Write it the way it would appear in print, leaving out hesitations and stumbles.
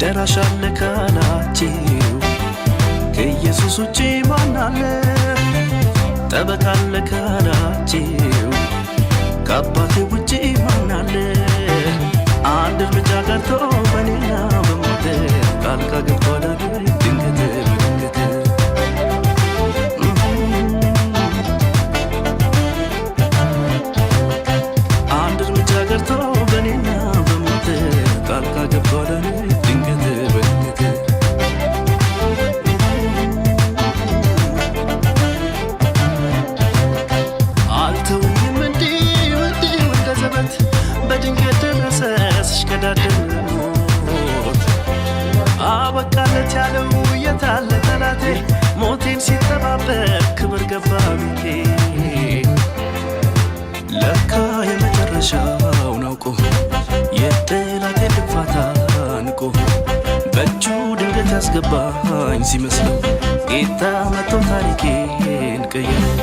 ደራሽ አለ ካላችሁ ከኢየሱስ ውጪ ማን አለ? ጠበቃ አለ ካላችሁ ከአባቴ ውጪ ማን አለ? አንድ እርምጃ ቀርቶ በኔና በሞቴ ጣልቃ ገብቷል ድንገት በድንገት አንድ እርምጃ ቀርቶ በኔና በሞቴ ጣልቃ ገብቷል ድንገት በድንገት አልተውኝም እንዲሁ እንደ ዘበት በድንገት ደረሰ ሲሽከዳደም ሞት አበቃለት ያለው የታለ ጠላቴ ሞቴን ሲጠባበቅ ክብር ገባ ቤቴ ለካ የመጨረሻውን አውቆ የጠላቴ ልፋታ ንቆ በእጁ ድንገት ያስገባኝ ሲመስለው ጌታ መጥቶ ታሪኬን ቀየረው